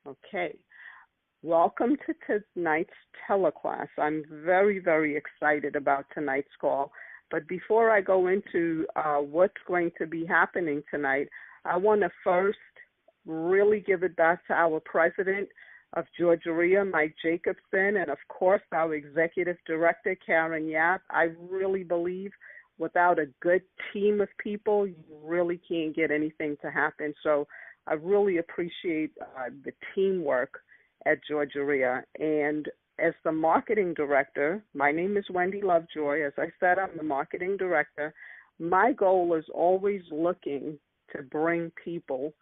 Okay. Welcome to tonight's teleclass. I'm very, very excited about tonight's call. But before I go into what's going to be happening tonight, I want to first really give it back to our president of Georgia, Mike Jacobson, and of course our executive director, Karen Yap. I really believe without a good team of people, you really can't get anything to happen. So I really appreciate the teamwork at Georgia. And as the marketing director, my name is Wendy Lovejoy. As I said, I'm the marketing director. My goal is always looking to bring people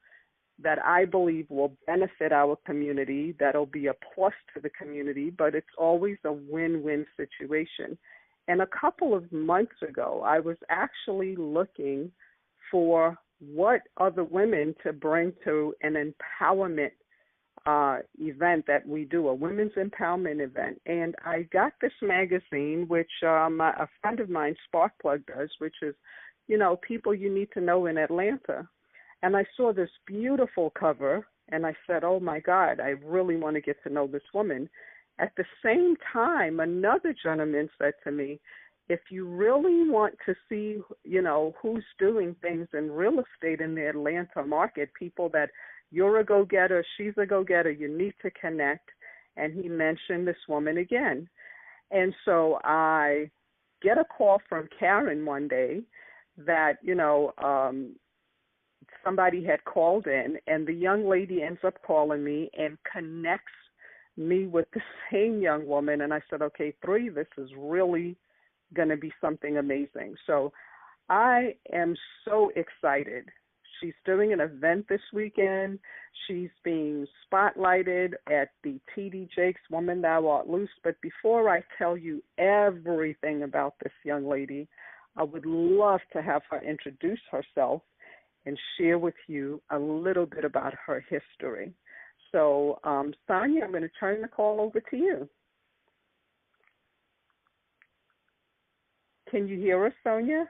that I believe will benefit our community, that'll be a plus to the community, but it's always a win-win situation. And a couple of months ago, I was actually looking for what other women to bring to an empowerment event that we do, a women's empowerment event. And I got this magazine, which a friend of mine, Sparkplug, does, which is, people you need to know in Atlanta. And I saw this beautiful cover, and I said, oh, my God, I really want to get to know this woman. At the same time, another gentleman said to me, if you really want to see, who's doing things in real estate in the Atlanta market, people that you're a go-getter, she's a go-getter, you need to connect. And he mentioned this woman again. And so I get a call from Karen one day that, somebody had called in, and the young lady ends up calling me and connects me with the same young woman. And I said, okay, this is really going to be something amazing. So I am so excited. She's doing an event this weekend. She's being spotlighted at the TD Jakes Woman Thou Art Loose. But before I tell you everything about this young lady, I would love to have her introduce herself and share with you a little bit about her history. So, Sonia, I'm going to turn the call over to you. Can you hear us, Sonia?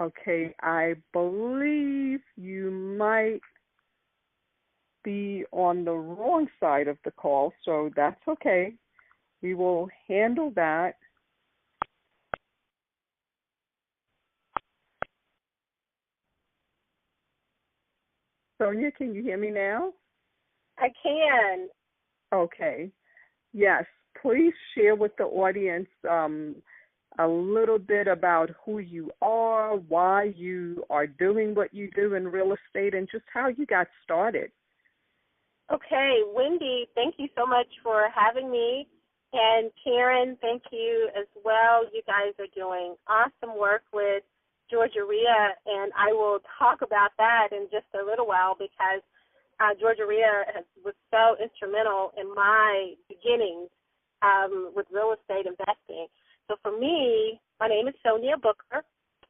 Okay, I believe you might be on the wrong side of the call, so that's okay. We will handle that. Sonia, can you hear me now? I can. Okay. Yes, please share with the audience a little bit about who you are, why you are doing what you do in real estate, and just how you got started. Okay, Wendy, thank you so much for having me. And Karen, thank you as well. You guys are doing awesome work with Georgia Rhea, and I will talk about that in just a little while because Georgia Rhea was so instrumental in my beginnings with real estate investing. So for me, my name is Sonia Booker,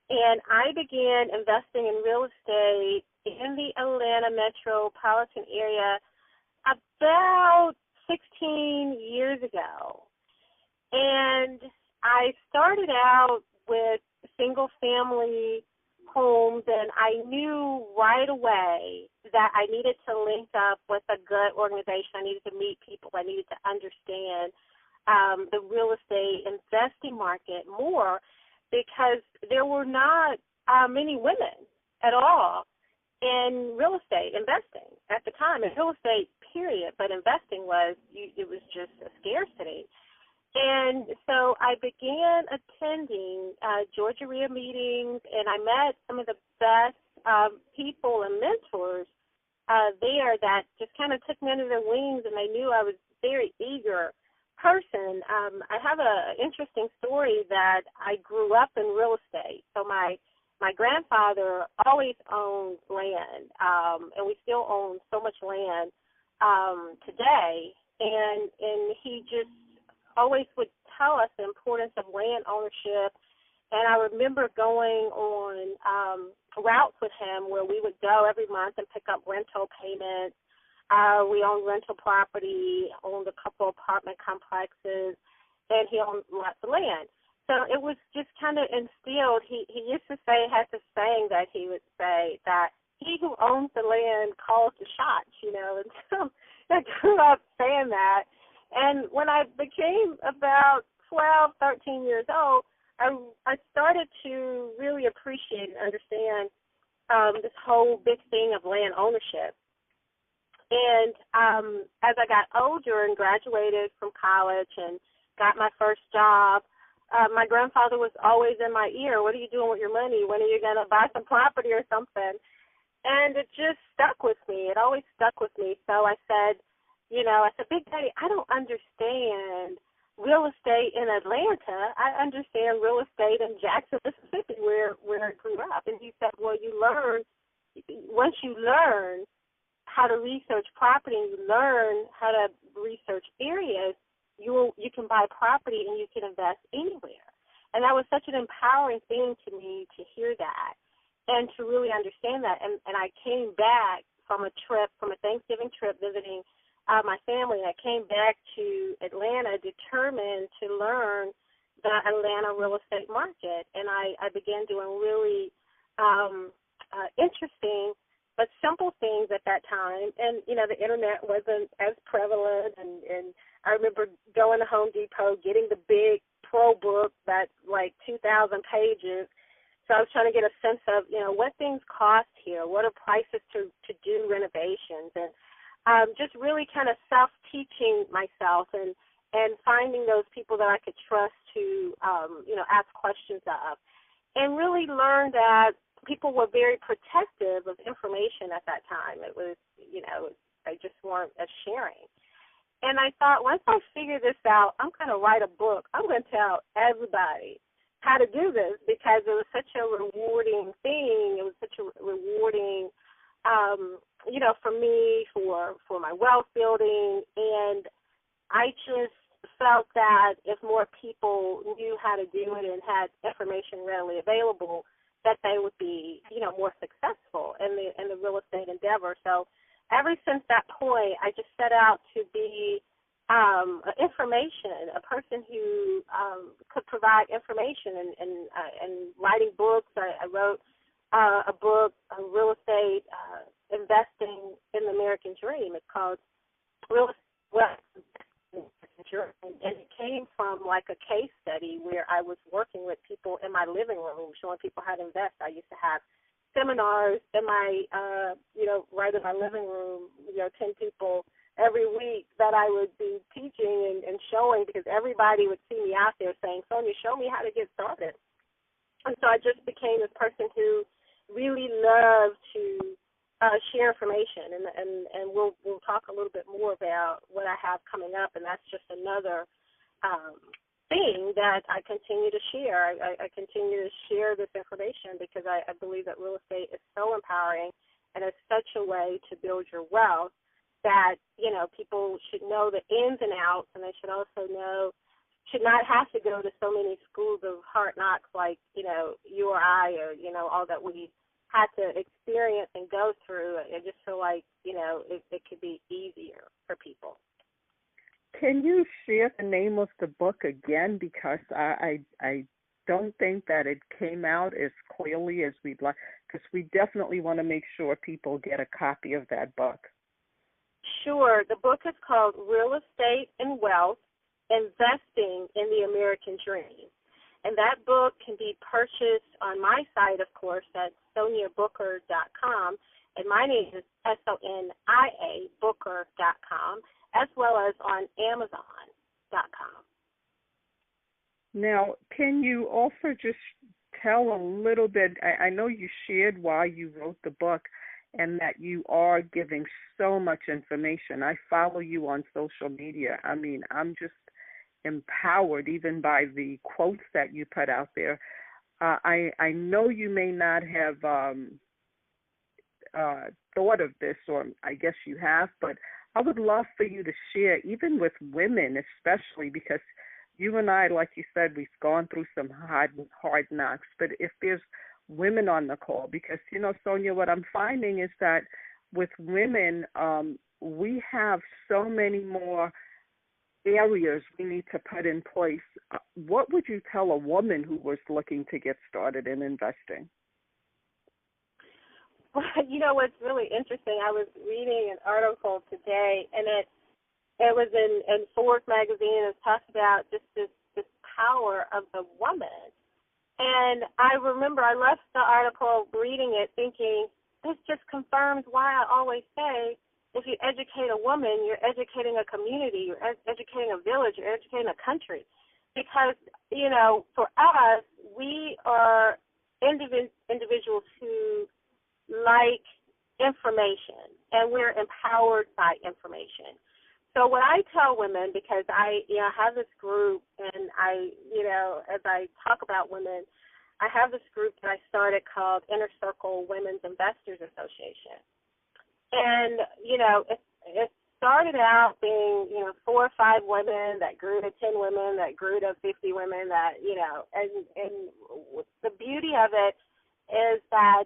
and I began investing in real estate in the Atlanta metropolitan area about 16 years ago. And I started out with single-family homes, and I knew right away that I needed to link up with a good organization. I needed to meet people. I needed to understand the real estate investing market more because there were not many women at all in real estate investing at the time, in real estate, period. But investing it was just a scarcity. And so I began attending Georgia Rhea meetings, and I met some of the best people and mentors there that just kind of took me under their wings, and I knew I was a very eager person. I have an interesting story that I grew up in real estate. So my grandfather always owned land, and we still own so much land today, and he just always would tell us the importance of land ownership. And I remember going on routes with him where we would go every month and pick up rental payments. We owned rental property, owned a couple apartment complexes, and he owned lots of land. So it was just kind of instilled. He used to say, had this saying that he would say that he he who owns the land calls the shots, and so I grew up saying that. And when I became about 12, 13 years old, I started to really appreciate and understand this whole big thing of land ownership. And as I got older and graduated from college and got my first job, my grandfather was always in my ear. What are you doing with your money? When are you going to buy some property or something? And it just stuck with me. It always stuck with me. So I said, Big Daddy, I don't understand real estate in Atlanta. I understand real estate in Jackson, Mississippi, where I grew up. And he said, well, once you learn how to research property and you learn how to research areas, you can buy property and you can invest anywhere. And that was such an empowering thing to me to hear that and to really understand that. And I came back from a Thanksgiving trip visiting my family, and I came back to Atlanta determined to learn the Atlanta real estate market. And I began doing really interesting but simple things at that time. And, the Internet wasn't as prevalent. And I remember going to Home Depot, getting the big pro book that's like 2,000 pages. So I was trying to get a sense of, what things cost here, what are prices to do renovations, and just really kind of self-teaching myself and finding those people that I could trust to, ask questions of. And really learned that people were very protective of information at that time. It was, they just weren't as sharing. And I thought, once I figure this out, I'm going to write a book. I'm going to tell everybody how to do this because it was such a rewarding thing. It was such a rewarding, for me, for my wealth building. And I just felt that if more people knew how to do it and had information readily available, that they would be, more successful in the real estate endeavor. So ever since that point, I just set out to be a person who could provide information and writing books. I wrote a book, Real Estate Investing in the American Dream. It's called Real Estate and it came from like a case study where I was working with people in my living room, showing people how to invest. I used to have seminars in my, right in my living room, 10 people every week that I would be teaching and showing because everybody would see me out there saying, Sonia, show me how to get started. And so I just became this person who really loved to share information, and we'll talk a little bit more about what I have coming up, and that's just another thing that I continue to share. I continue to share this information because I believe that real estate is so empowering and it's such a way to build your wealth that, people should know the ins and outs, and they should also should not have to go to so many schools of hard knocks like, you or I or, all that we had to experience and go through. I just feel like, it could be easier for people. Can you share the name of the book again? Because I don't think that it came out as clearly as we'd like, because we definitely want to make sure people get a copy of that book. Sure. The book is called Real Estate and Wealth, Investing in the American Dream. And that book can be purchased on my site, of course, at SoniaBooker.com. And my name is SONIA Booker.com, as well as on Amazon.com. Now, can you also just tell a little bit, I know you shared why you wrote the book and that you are giving so much information. I follow you on social media. I mean, I'm just empowered even by the quotes that you put out there. I know you may not have thought of this, or I guess you have, but I would love for you to share, even with women especially, because you and I, like you said, we've gone through some hard knocks, but if there's women on the call, because, Sonia, what I'm finding is that with women, we have so many more areas we need to put in place. What would you tell a woman who was looking to get started in investing? You know what's really interesting? I was reading an article today, and it was in Forbes magazine. It talked about just this power of the woman. And I remember I left the article reading it thinking, this just confirms why I always say, if you educate a woman, you're educating a community, you're educating a village, you're educating a country. Because, you know, for us, we are individuals who like information, and we're empowered by information. So what I tell women, because I have this group, and as I talk about women, I have this group that I started called Inner Circle Women's Investors Association. And, it started out being, 4 or 5 women that grew to 10 women, that grew to 50 women, that, and the beauty of it is that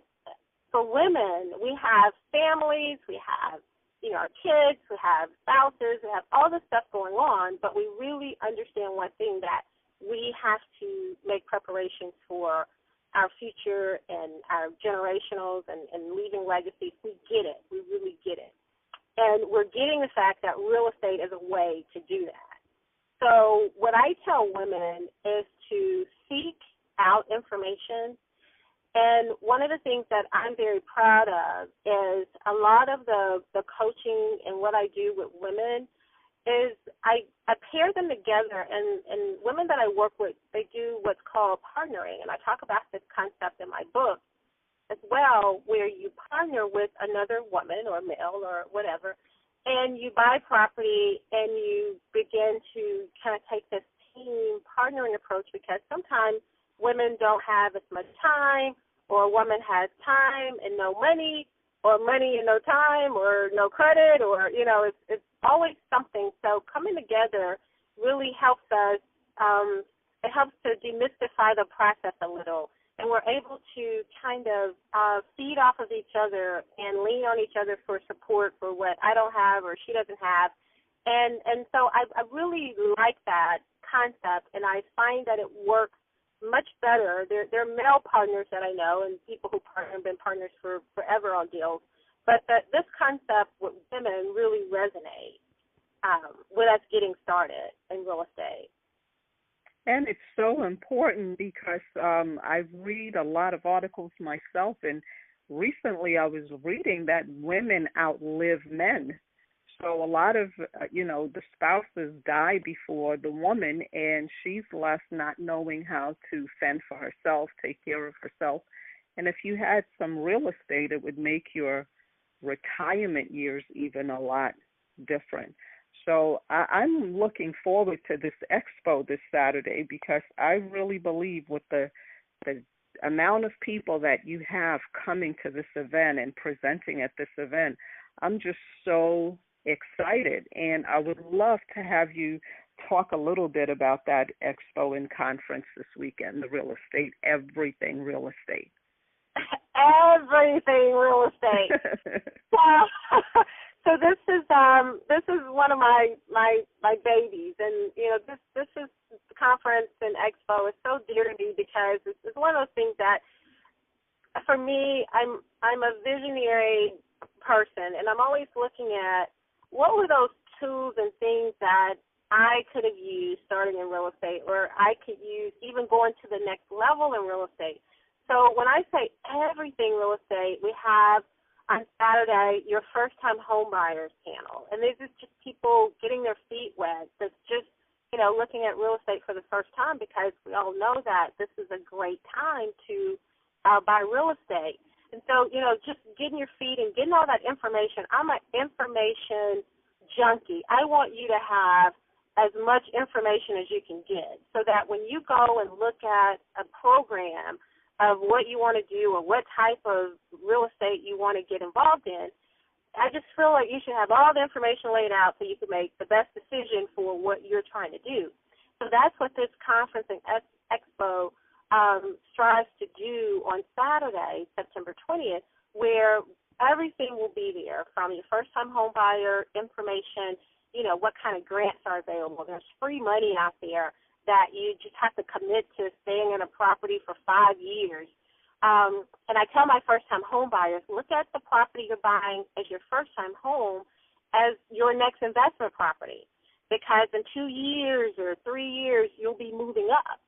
for women, we have families, we have, our kids, we have spouses, we have all this stuff going on, but we really understand one thing, that we have to make preparations for our future and our generationals and leaving legacies. We get it. We really get it. And we're getting the fact that real estate is a way to do that. So what I tell women is to seek out information. And one of the things that I'm very proud of is a lot of the coaching and what I do with women is I pair them together, and women that I work with, they do what's called partnering, and I talk about this concept in my book as well, where you partner with another woman or male or whatever, and you buy property and you begin to kind of take this team partnering approach, because sometimes women don't have as much time, or a woman has time and no money, or money and no time, or no credit, or, it's always something. So coming together really helps us. It helps to demystify the process a little, and we're able to kind of feed off of each other and lean on each other for support for what I don't have or she doesn't have. And so I really like that concept, and I find that it works much better. There are male partners that I know, and people who have been partners for forever on deals, but this concept with women really resonates with us getting started in real estate. And it's so important because I read a lot of articles myself, and recently I was reading that women outlive men. So a lot of, the spouses die before the woman, and she's left not knowing how to fend for herself, take care of herself. And if you had some real estate, it would make your retirement years even a lot different. So I'm looking forward to this expo this Saturday, because I really believe with the amount of people that you have coming to this event and presenting at this event, I'm just so excited. And I would love to have you talk a little bit about that expo and conference this weekend, the real estate, everything real estate. Everything real estate. So this is one of my babies, and this is the conference and expo is so dear to me, because it's one of those things that, for me, I'm a visionary person, and I'm always looking at what were those tools and things that I could have used starting in real estate, or I could use even going to the next level in real estate. So when I say everything real estate, we have on Saturday your first-time home buyers panel. And this is just people getting their feet wet. That's just, looking at real estate for the first time, because we all know that this is a great time to buy real estate. And so, just getting your feet and getting all that information. I'm an information junkie. I want you to have as much information as you can get, so that when you go and look at a program of what you want to do or what type of real estate you want to get involved in, I just feel like you should have all the information laid out so you can make the best decision for what you're trying to do. So that's what this conference and expo strives to do on Saturday, September 20th, where everything will be there, from your first-time home buyer information, what kind of grants are available. There's free money out there that you just have to commit to staying in a property for 5 years. And I tell my first-time home buyers, look at the property you're buying as your first-time home as your next investment property, because in 2 years or 3 years, you'll be moving up,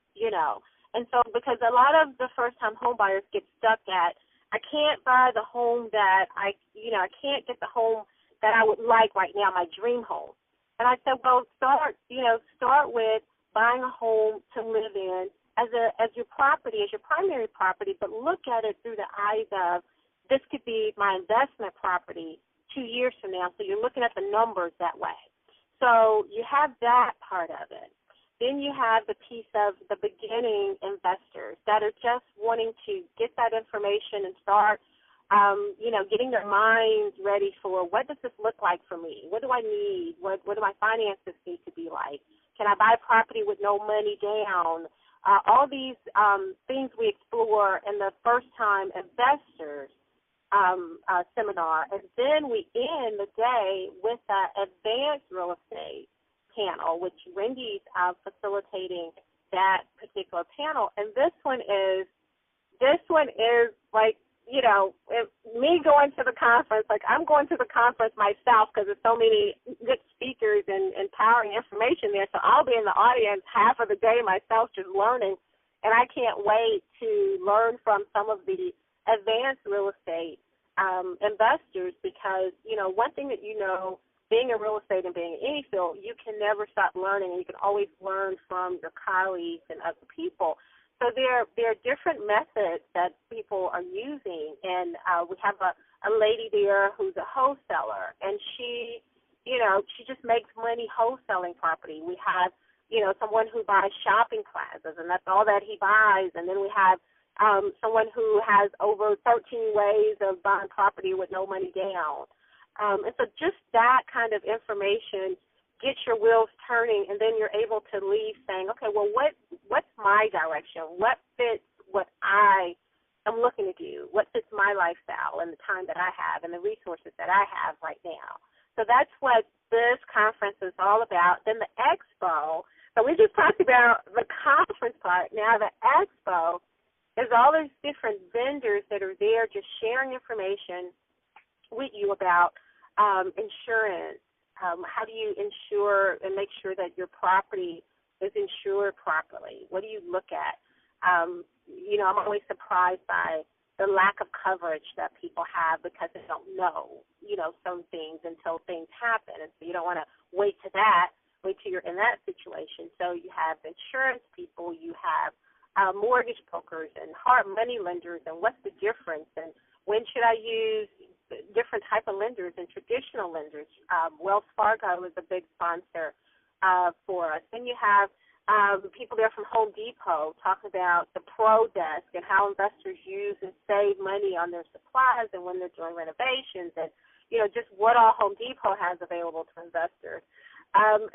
And so because a lot of the first-time home buyers get stuck at, I can't buy the home that I can't get the home that I would like right now, my dream home. And I said, well, start with buying a home to live in as your property, as your primary property, but look at it through the eyes of, this could be my investment property 2 years from now. So you're looking at the numbers that way. So you have that part of it. Then you have the piece of the beginning investors that are just wanting to get that information and start, getting their minds ready for, what does this look like for me? What do I need? What do my finances need to be like? Can I buy property with no money down? All these things we explore in the first-time investors seminar. And then we end the day with the advanced real estate panel, which Wendy's facilitating that particular panel. And this one is like, me going to the conference, like I'm going to the conference myself because there's so many good speakers and empowering information there. So I'll be in the audience half of the day myself just learning. And I can't wait to learn from some of the advanced real estate investors because, one thing that being in real estate and being in any field, you can never stop learning, and you can always learn from your colleagues and other people. So there are different methods that people are using, and we have a lady there who's a wholesaler, and she just makes money wholesaling property. We have, someone who buys shopping plazas, and that's all that he buys, and then we have someone who has over 13 ways of buying property with no money down. And so just that kind of information gets your wheels turning, and then you're able to leave saying, okay, well, what's my direction? What fits what I am looking to do? What fits my lifestyle and the time that I have and the resources that I have right now? So that's what this conference is all about. Then the expo, so we just talked about the conference part. Now the expo is all these different vendors that are there just sharing information with you about insurance. How do you insure and make sure that your property is insured properly? What do you look at? I'm always surprised by the lack of coverage that people have because they don't know, some things until things happen. And so you don't want to wait till you're in that situation. So you have insurance people, you have mortgage brokers and hard money lenders, and what's the difference? And when should I use different type of lenders and traditional lenders? Wells Fargo is a big sponsor for us. Then you have people there from Home Depot talking about the Pro Desk and how investors use and save money on their supplies and when they're doing renovations, and just what all Home Depot has available to investors. And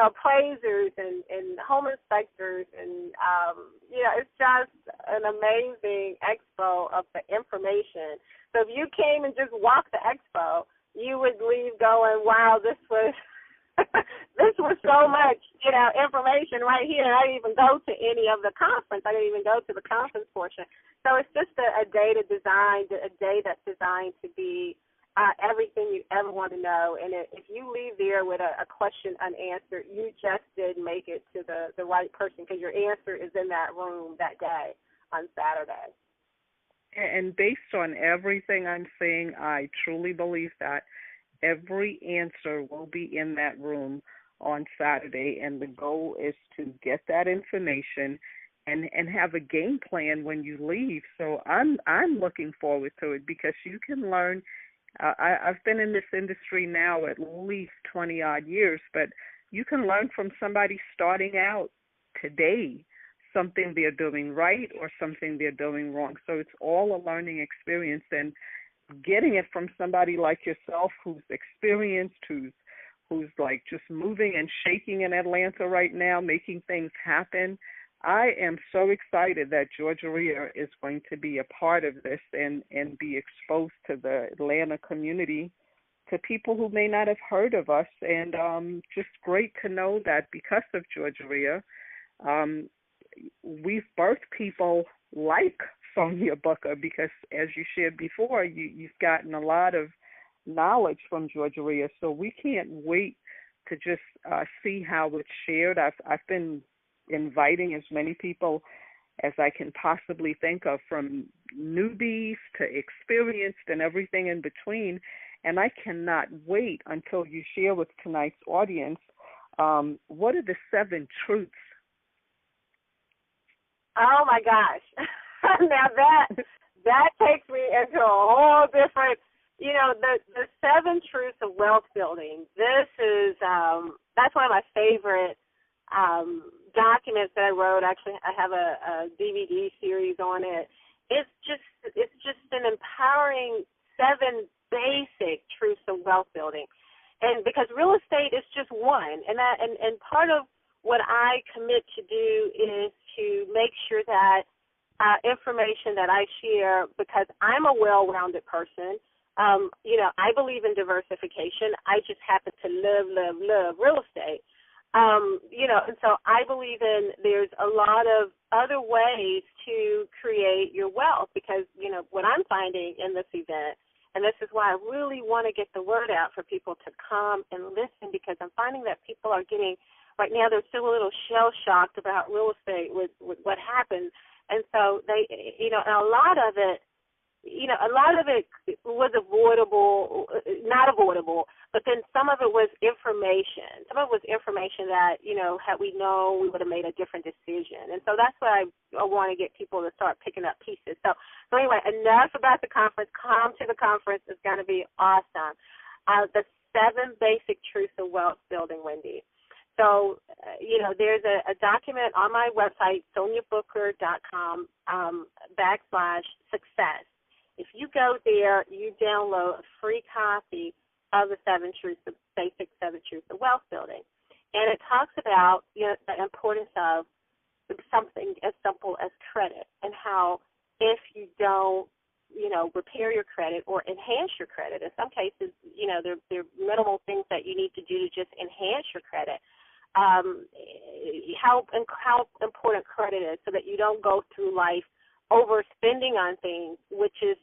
appraisers and home inspectors, and it's just an amazing expo of the information. So if you came and just walked the expo, you would leave going, wow, this was so much, information right here. And I didn't even go to any of the conference. I didn't even go to the conference portion. So it's just a day that's designed to be everything you ever want to know. And if you leave there with a question unanswered, you just didn't make it to the right person, because your answer is in that room that day on Saturday. And based on everything I'm saying, I truly believe that every answer will be in that room on Saturday, and the goal is to get that information and have a game plan when you leave. So I'm looking forward to it, because you can learn. I've been in this industry now at least 20-odd years, but you can learn from somebody starting out today something they're doing right or something they're doing wrong. So it's all a learning experience, and getting it from somebody like yourself who's experienced, who's like just moving and shaking in Atlanta right now, making things happen. I am so excited that Georgia RIA is going to be a part of this and be exposed to the Atlanta community, to people who may not have heard of us. And just great to know that because of Georgia RIA, we've birthed people like Sonia Booker, because as you shared before, you've gotten a lot of knowledge from Georgia Ria, so we can't wait to just see how it's shared. I've been inviting as many people as I can possibly think of, from newbies to experienced and everything in between. And I cannot wait until you share with tonight's audience what are the 7 truths. Oh my gosh! Now that takes me into a whole different. The 7 truths of wealth building. This is that's one of my favorite documents that I wrote. Actually, I have a DVD series on it. It's just an empowering 7 basic truths of wealth building, and because real estate is just one, and part of what I commit to do is to make sure that information that I share, because I'm a well-rounded person. I believe in diversification. I just happen to love real estate. And so I believe there's a lot of other ways to create your wealth, because, what I'm finding in this event, and this is why I really want to get the word out for people to come and listen, because I'm finding that people are getting, right now they're still a little shell-shocked about real estate with what happened. And so they, and a lot of it was avoidable, not avoidable, but then some of it was information. Some of it was information that, had we known, we would have made a different decision. And so that's what I want to get people to start picking up pieces. So anyway, enough about the conference. Come to the conference. It's going to be awesome. The 7 basic truths of wealth building, Wendy. So, there's a document on my website, soniabooker.com, /success. If you go there, you download a free copy of the 7 truths, the basic 7 truths of wealth building. And it talks about, the importance of something as simple as credit, and how if you don't, repair your credit or enhance your credit, in some cases, there are minimal things that you need to do to just enhance your credit. How important credit is, so that you don't go through life overspending on things, which is,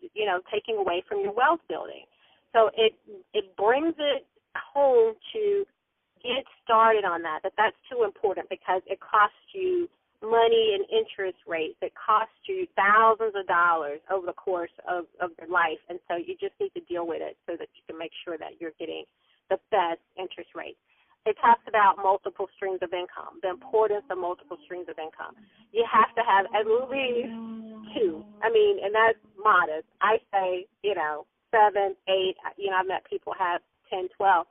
taking away from your wealth building. So it brings it home to get started on that's too important, because it costs you money and interest rates. It costs you thousands of dollars over the course of your life, and so you just need to deal with it so that you can make sure that you're getting the best interest rates. It talks about multiple streams of income, the importance of multiple streams of income. You have to have at least 2. And that's modest. I say, 7, 8. I've met people have 10, 12.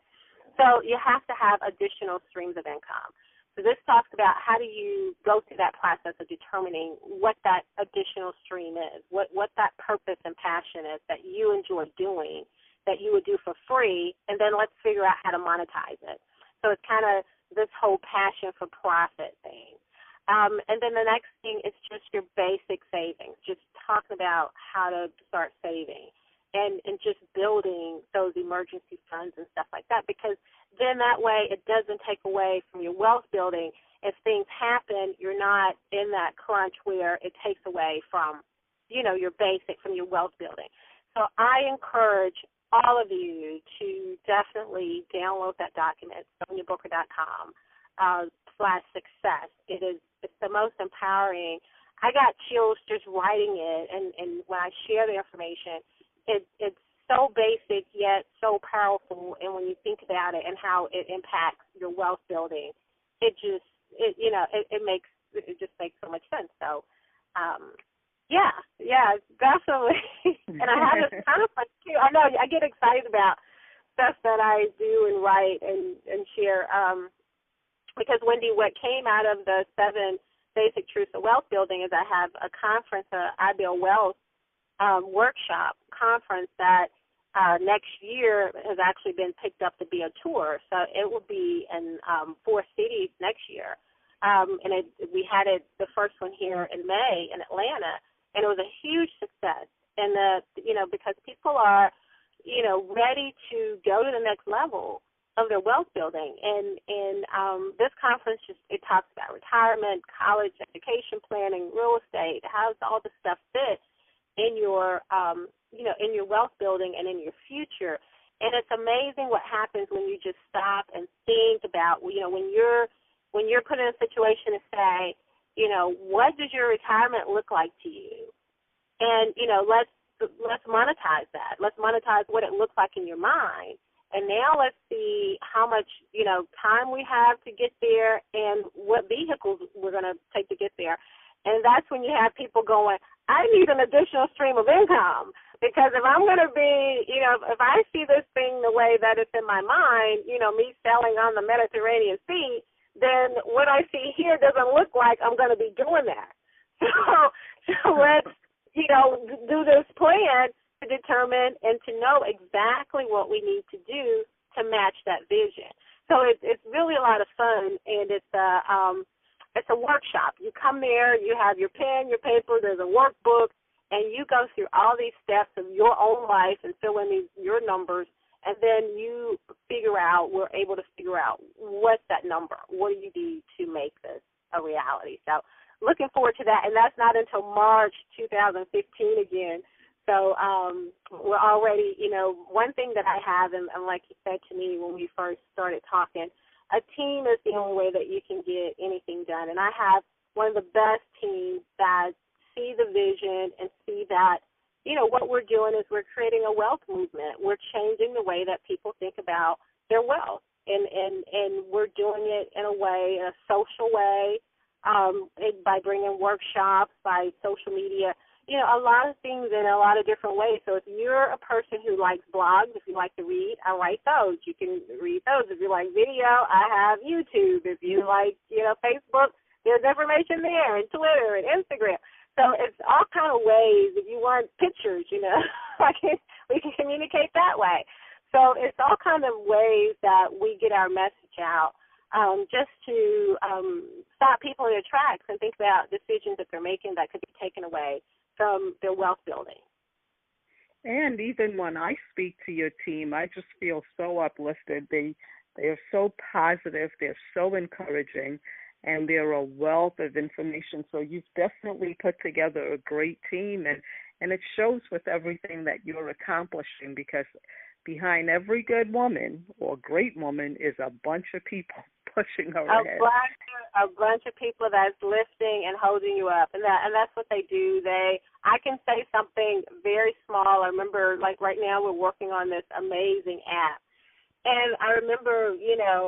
So you have to have additional streams of income. So this talks about how do you go through that process of determining what that additional stream is, what that purpose and passion is that you enjoy doing, that you would do for free, and then let's figure out how to monetize it. So it's kind of this whole passion for profit thing. And then the next thing is just your basic savings, just talking about how to start saving and just building those emergency funds and stuff like that, because then that way it doesn't take away from your wealth building. If things happen, you're not in that crunch where it takes away from, your basic, from your wealth building. So I encourage all of you to definitely download that document, soniabooker.com /success. It's the most empowering. I got chills just writing it, and when I share the information, it's so basic yet so powerful. And when you think about it and how it impacts your wealth building, it just makes so much sense. So, yeah, definitely. And I have this kind of fun too. I know I get excited about stuff that I do and write and share. Because Wendy, what came out of the 7 basic truths of wealth building is I have a conference, I Build Wealth workshop conference that next year has actually been picked up to be a tour. So it will be in 4 cities next year. And we had it, the first one here in May in Atlanta, and it was a huge success. And because people are, ready to go to the next level of their wealth building. And this conference it talks about retirement, college education planning, real estate, how does all this stuff fit in your, in your wealth building and in your future. And it's amazing what happens when you just stop and think about, when you're put in a situation to say, what does your retirement look like to you? And, let's monetize that. Let's monetize what it looks like in your mind. And now let's see how much, time we have to get there and what vehicles we're going to take to get there. And that's when you have people going, I need an additional stream of income. Because if I'm going to be, if I see this thing the way that it's in my mind, me sailing on the Mediterranean Sea, then what I see here doesn't look like I'm going to be doing that. So let's, do this plan to determine and to know exactly what we need to do to match that vision. So it's really a lot of fun, and it's a workshop. You come there, you have your pen, your paper, there's a workbook, and you go through all these steps of your own life and fill in your numbers, and then we're able to figure out what's that number, what do you need to make this a reality. So looking forward to that, and that's not until March 2015 again. So we're already, one thing that I have, and like you said to me when we first started talking, a team is the only way that you can get anything done. And I have one of the best teams that see the vision and see that, what we're doing is we're creating a wealth movement. We're changing the way that people think about their wealth. And we're doing it in a social way, by bringing workshops, by social media, a lot of things in a lot of different ways. So if you're a person who likes blogs, if you like to read, I write those. You can read those. If you like video, I have YouTube. If you like, Facebook, there's information there, and Twitter and Instagram. So it's all kind of ways. If you want pictures, we can communicate that way. So it's all kind of ways that we get our message out, just to stop people in their tracks and think about decisions that they're making that could be taken away from their wealth building. And even when I speak to your team, I just feel so uplifted. They are so positive. They're so encouraging, and they're a wealth of information. So you've definitely put together a great team, and it shows with everything that you're accomplishing, because behind every good woman or great woman is a bunch of people pushing her ahead. A bunch of people that's lifting and holding you up, and that's what they do. I can say something very small. I remember, like right now, we're working on this amazing app, and I remember,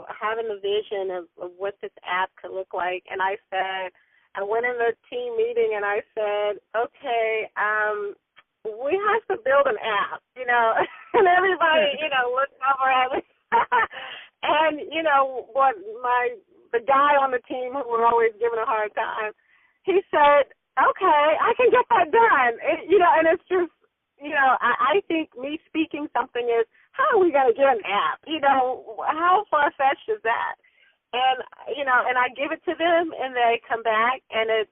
having the vision of what this app could look like. And I went in the team meeting and I said, okay, we have to build an app, and everybody, looked over at me. And, the guy on the team who we're always giving a hard time, he said, okay, I can get that done. And it's just, I think me speaking something is, how are we going to get an app? How far-fetched is that? And, and I give it to them, and they come back, and it's,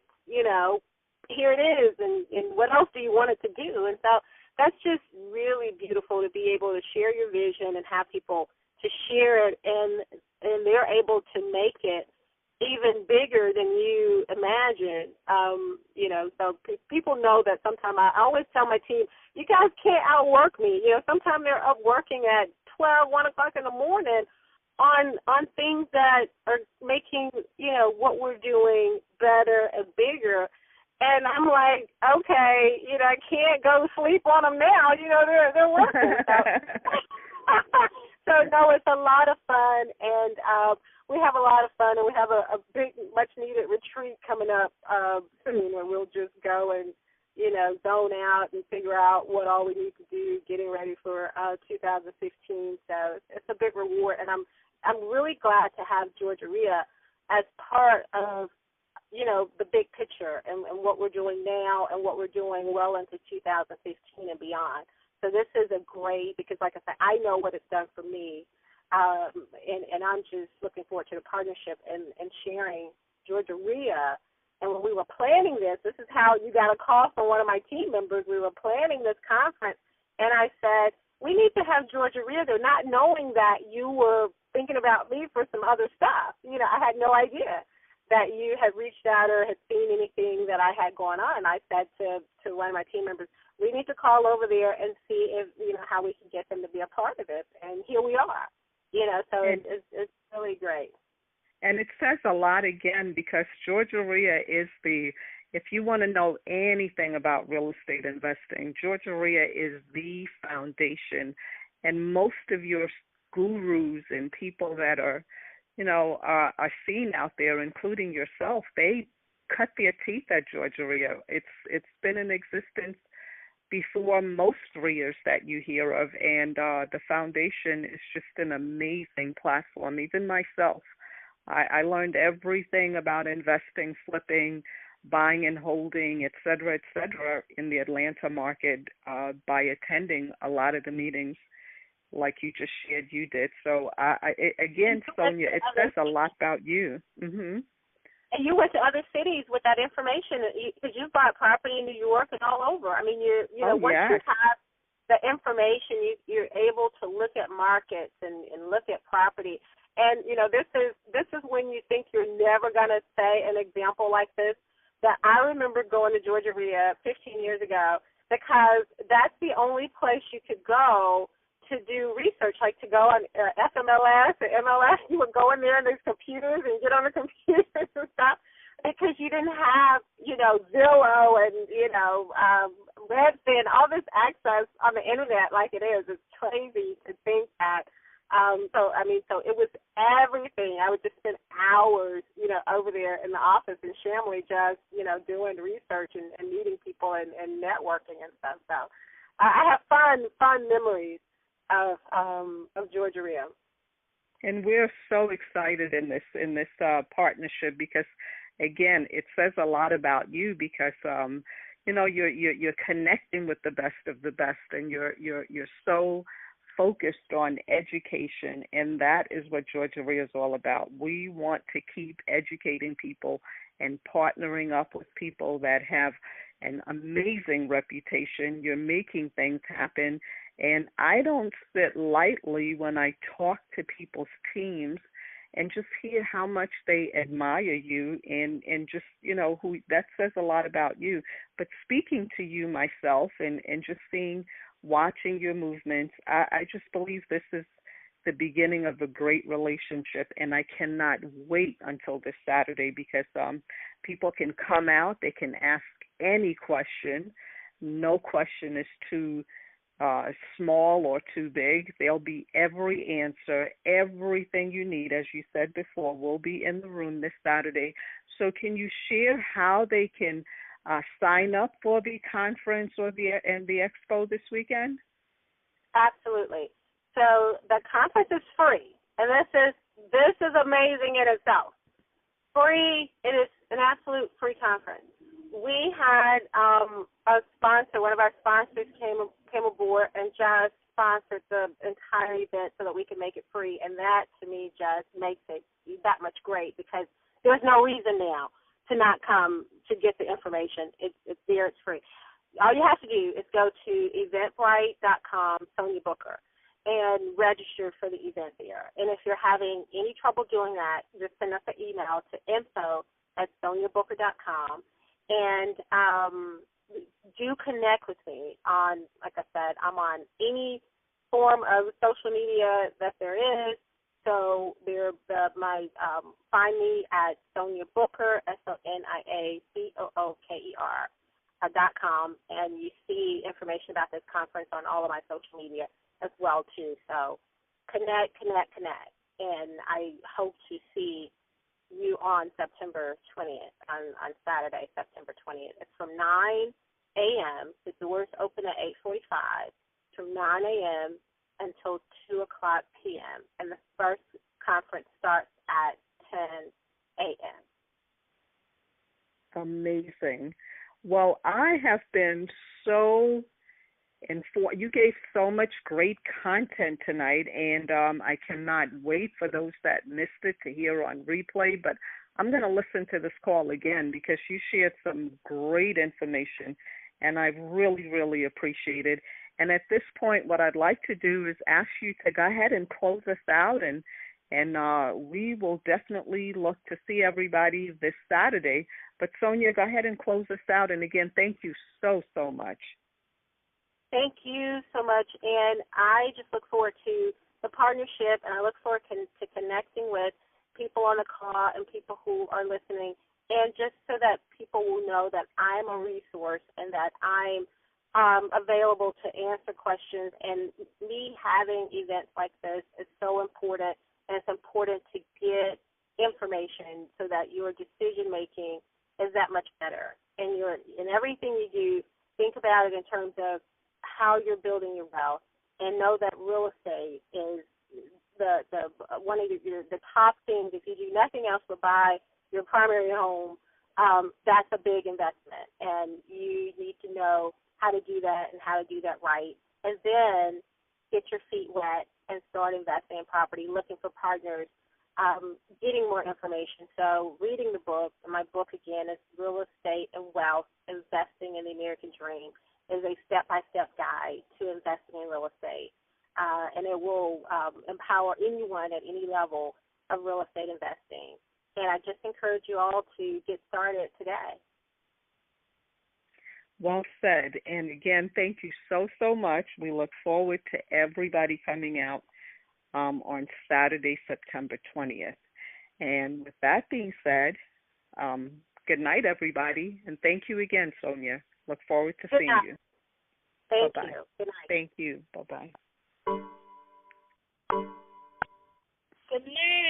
here it is, and what else do you want it to do? And so that's just really beautiful to be able to share your vision and have people to share it, and they're able to make it even bigger than you imagine. So people know that sometimes I always tell my team, you guys can't outwork me. Sometimes they're up working at 12, 1 o'clock in the morning on things that are making, what we're doing better and bigger. And I'm like, okay, I can't go sleep on them now. They're working. So, no, it's a lot of fun, and we have a lot of fun, and we have a big, much-needed retreat coming up soon, where we'll just go and, zone out and figure out what all we need to do, getting ready for 2015. So it's a big reward, and I'm really glad to have Georgia Rhea as part of, the big picture and what we're doing now and what we're doing well into 2015 and beyond. So this is a great, because like I said, I know what it's done for me, and I'm just looking forward to the partnership and sharing Georgia Rhea. And when we were planning this is how you got a call from one of my team members. We were planning this conference, and I said, we need to have Georgia Rhea there, not knowing that you were thinking about me for some other stuff. I had no idea. that you had reached out or had seen anything that I had going on. I said to one of my team members, we need to call over there and see if, how we can get them to be a part of it. And here we are, so it's really great. And it says a lot, again, because Georgia RIA is if you want to know anything about real estate investing, Georgia RIA is the foundation. And most of your gurus and people that are seen out there, including yourself, they cut their teeth at Georgia RIA. It's been in existence before most RIAs that you hear of, and the foundation is just an amazing platform. Even myself, I learned everything about investing, flipping, buying and holding, et cetera, in the Atlanta market by attending a lot of the meetings like you just shared you did. So, again, Sonia, it says a lot about you. Mm-hmm. And you went to other cities with that information because you've bought property in New York and all over. I mean, once you have the information, you're able to look at markets and look at property. And, this is when you think you're never going to say an example like this, that I remember going to Georgia RIA 15 years ago because that's the only place you could go to do research, like to go on FMLS or MLS. You would go in there and there's computers and get on the computers and stuff because you didn't have, Zillow and, Redfin, all this access on the internet like it is. It's crazy to think that. So it was everything. I would just spend hours, over there in the office in Chamblee just, doing research and meeting people and networking and stuff. So I have fun memories of Georgia RIA. And we're so excited in this partnership because, again, it says a lot about you because you're connecting with the best of the best, and you're so focused on education, and that is what Georgia RIA is all about. We want to keep educating people and partnering up with people that have an amazing reputation. You're making things happen. And I don't sit lightly when I talk to people's teams and just hear how much they admire you and just, who that says a lot about you. But speaking to you myself and just watching your movements, I just believe this is the beginning of a great relationship, and I cannot wait until this Saturday because people can come out, they can ask any question. No question is too small or too big. There'll be every answer, everything you need, as you said before, will be in the room this Saturday. So can you share how they can sign up for the conference or the expo this weekend? Absolutely. So the conference is free, and this is amazing in itself. Free. It is an absolute free conference. We had a sponsor, one of our sponsors came aboard and just sponsored the entire event so that we can make it free, and that to me just makes it that much great because there's no reason now to not come to get the information. It's there, it's free. All you have to do is go to eventbrite.com, Sonia Booker, and register for the event there. And if you're having any trouble doing that, just send us an email to info@soniabooker.com. And do connect with me on, like I said, I'm on any form of social media that there is. So find me at Sonia Booker, SoniaBooker.com, and you see information about this conference on all of my social media as well too. So connect, and I hope to see you on September 20th, on Saturday, September 20th. It's from 9 a.m. The doors open at 8:45, from 9 a.m. until 2 o'clock p.m. And the first conference starts at 10 a.m. Amazing. Well, I have been so informed. You gave so much great content tonight, and I cannot wait for those that missed it to hear on replay. But I'm going to listen to this call again because you shared some great information, and I really, really appreciate it. And at this point, what I'd like to do is ask you to go ahead and close us out and And we will definitely look to see everybody this Saturday. But Sonia, go ahead and close us out. And again, thank you so, so much. Thank you so much. And I just look forward to the partnership, and I look forward to connecting with people on the call and people who are listening, and just so that people will know that I'm a resource and that I'm available to answer questions. And me having events like this is so important, and it's important to get information so that your decision making is that much better. And in everything you do, think about it in terms of how you're building your wealth, and know that real estate is the one of the top things. If you do nothing else but buy your primary home, that's a big investment, and you need to know how to do that and how to do that right, and then get your feet wet and start investing in property, looking for partners, getting more information. So reading the book, and my book again is Real Estate and Wealth, Investing in the American Dream, is a step-by-step guide to investing in real estate. And it will empower anyone at any level of real estate investing. And I just encourage you all to get started today. Well said. And again, thank you so, so much. We look forward to everybody coming out on Saturday, September 20th. And with that being said, good night, everybody. And thank you again, Sonia. Look forward to seeing you. Thank Bye-bye. you. Good night. Thank you. Bye-bye. Good night.